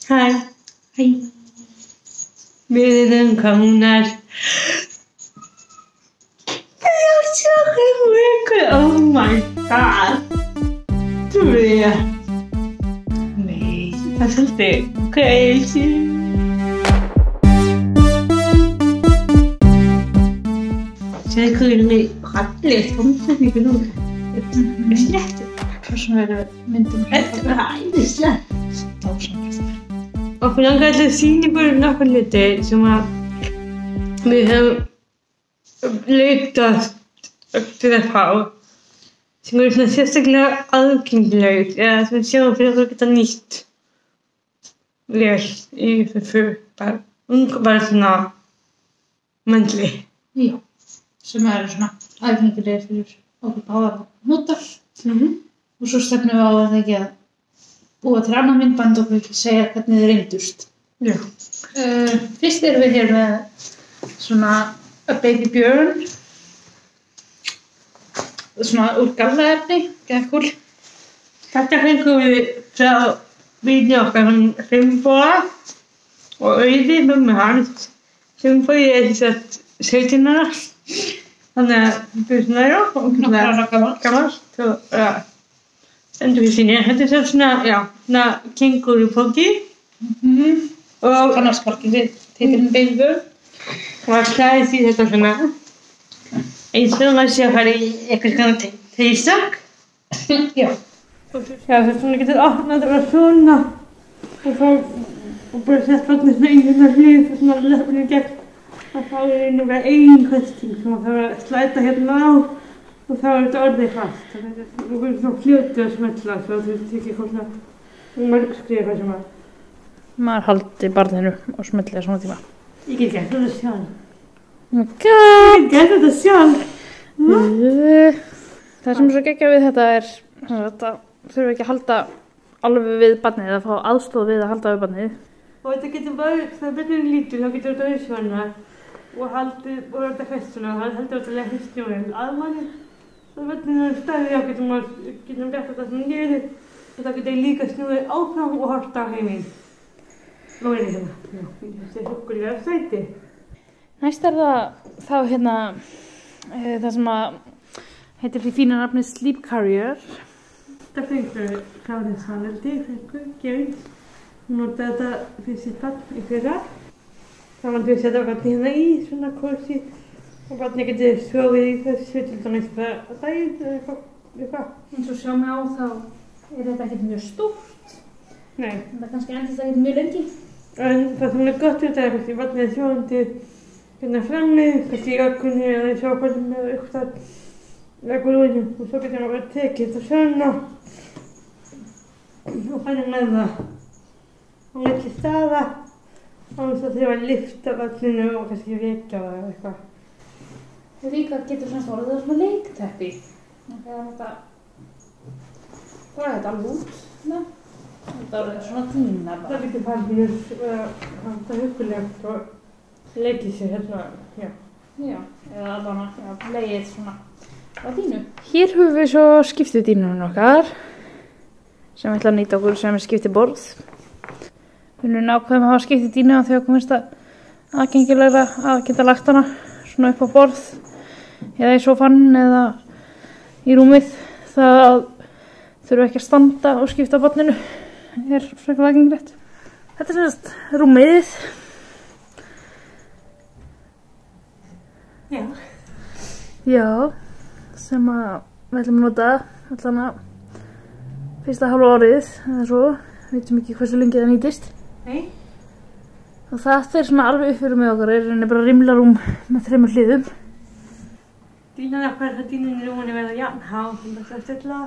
Hæ. Hæ. Við erum komnar. Oh my god. Julia. Nei. Það er svolítið crazy. Sér hvernig fallegt tónsetningu núna. Sléttu. Svo sem verður myndum Þetta er æðislegt. dásamlegt. Okkur langar til að sýna ykkur nokkur hluti sem að við höfum leitast til að fá sem eru svona sérstaklega aðgengilegir eða sem við sjáum fyrir að geta nýtt vel í þessu bara svona möndli. Já. Sem eru svona aðgengilegir fyrir okkur báðar að nota. Og svo stefnum við á að það ekki að búa til annað myndband og við segja hvernig þið reyndust. Já. Fyrst erum við hér með svona A Baby Björn. Svona úr gallaefni, geðkúl. Þetta fengum við frá vídeo okkar Finnboga og Auði mömmu hans. Finnbogi er þess að 17 ára. Þannig að þetta er svona Nokkra ára gamalt og stendur við sinni. Þetta er svona, já, svona kengúrupóki. Og Kannast hvorki við titilinn Baby Björn. það klæðist í þetta svona eins og maður sé að fara í eitthvað svona teysök. Já. Já, það er svona getur opnað þetta bara svona og bara sett vatnið svona í hérna hlið og svona löfnir í gegn. Og þá er einu bara ein kvæsting sem maður þarf að slæta hérna á og þá er þetta orðið fast. Það er svona fljótið að smetla svo þú tekir eitthvað svona mörg skrifa sem að Maður haldi barninu og smelli svona tíma. ég get gert þetta sjálf. Ég get gert þetta sjálf. Það sem er svo geggjað við þetta er að þetta þurfum ekki að halda alveg við barnið eða fá aðstoð við að halda við barnið. Og þetta getur bara, þegar börnin er lítil, þá getur þetta verið svona og þetta fest svona og það heldur þetta að leggja snjóinn að manni. Þegar börnin er stærri, þá getum við gert þetta svona niður og þá getur líka snjóið áfram og horta á heiminn. Nú er þetta hérna. Já, þetta er huggulega sæti. Næst er það þá hérna það sem að heitir því fína nafni Sleep Carrier. Þetta fengur við Klárins Haneldi, gefins. Hún notaði þetta fyrir sitt barn í fyrra. Þá valdum við að setja barnið hérna í svona kósí og barnið getur sofið í þessu til dæmis bara á daginn eða eitthvað. Eins og sjá mig á þá er þetta ekkert mjög stórt. Nei. Það kannski endist ekkert mjög lengi. En það sem er gott við þetta er kannski barnið er sjóðandi hérna frammi, kannski í ökkunni eða í sjópartum eða eitthvað leggur og svo getur hann bara tekið þetta svona og farið með það á milli staða án þess að þurfa að lyfta barninu og kannski vekja það eða eitthvað. Líka getur semst orðið það svona leikteppi. Þegar þetta draga þetta alveg út. Þetta orðið svona tína bara. Það getur barnið það huggulegt og leikið sér hérna, já. Já, eða allavega leið svona á dínu. Hér höfum við svo skiptidínunum okkar sem við ætlum að nýta okkur sem er skiptiborð. Við erum ákveðum að hafa skiptidínu og þegar komist það aðgengilegra að geta lagt hana svona upp á borð eða í sófann eða í rúmið. Það þurfum ekki að standa og skipta barninu er frekar aðgengilegt. Þetta er semst rúmið. Já. Já, sem að við ætlum að nota allan að fyrsta hálfa árið eða svo, við veitum ekki hversu lengi það nýtist. Nei. Og það fer svona alveg upp fyrir með okkar, er bara rimlarúm með 3 hliðum. Dínan okkar, það dínan í rúmunni verða jafnhá, þannig að það stilla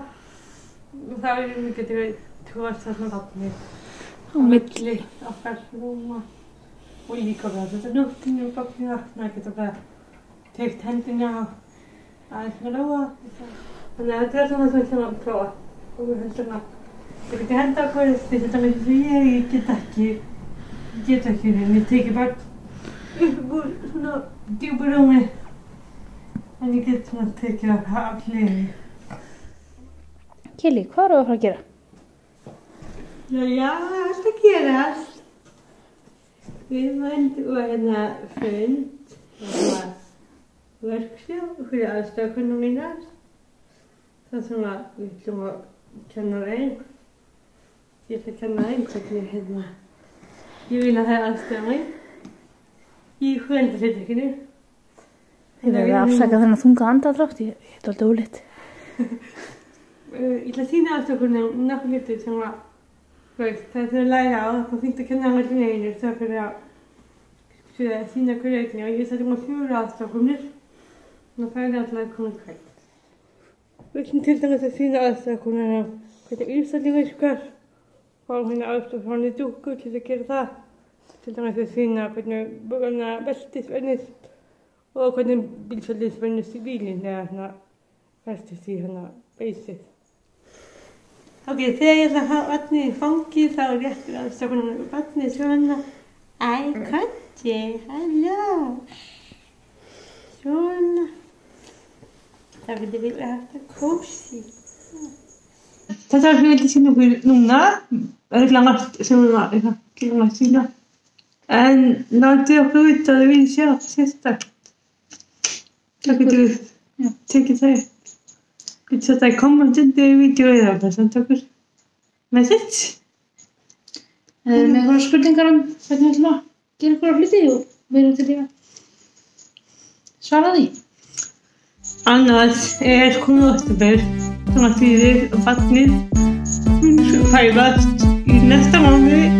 og þá er við getum við tvoast þarna barnið á milli okkar rúma og líka bara þetta nóttinu og barnið vakna geta bara teikt hendina aðeins með lóa. Þannig að þetta er svona sem við ætlum að prófa og við höldum að við getum henda okkur þetta með því ég get ekki en ég teki bara upp úr svona djúpu rúmi en ég get svona tekið af hliðinni. Kili, hvað erum við að fara að gera? Já, það er allt að gerast. Við varum fund, workshop fyrir aðstoðarkonur mínar. Það sem við ætlum að kenna þeim. Ég ætla að kenna þeim hvernig ég vil að það aðstoða mig í foreldrehlutverkinu. Þið verður að afsaka þennan þunga andardrátt, ég er alltaf óleitt. Ég ætla að sýna aðstoðarkonum nokkuð hluti sem það er að læra á, það fengt að kenna allir einu, það fyrir að sýna hverju einni og ég sætti um 4 aðstoðarkonur og það er alltaf komið hvert. Við ætlum til dæmis að sýna aðstoðarkonuna hvernig uppstælling virkar og aðstoðarkonunni dúkku til að gera það. Til dæmis að sýna hvernig beltið vennist og hvernig bílsvöldið vennist í bílinn eða festist í beysið. Ok, þegar ég ætla að hafa vatnið í fangið þá er réttur aðstoðarkonuna vatnið svona. Æ, Konti, halló. Svona. Það getur við að hafa það kósí. Þetta sem ég vildi sýna okkur núna er langast sem við varum að sýna. En látið okkur út að þið viljið sjá sérstaklega. Það getur við tekið það upp. Getur þetta í kommentandi í vídeóið á það samt okkur. Message. Með einhverja spurningar hvernig við ætlum að gera einhverja hluti og við erum til í að svara því. Annars komið október, sem að þýðir vatnið mun fæðast í næsta mánuði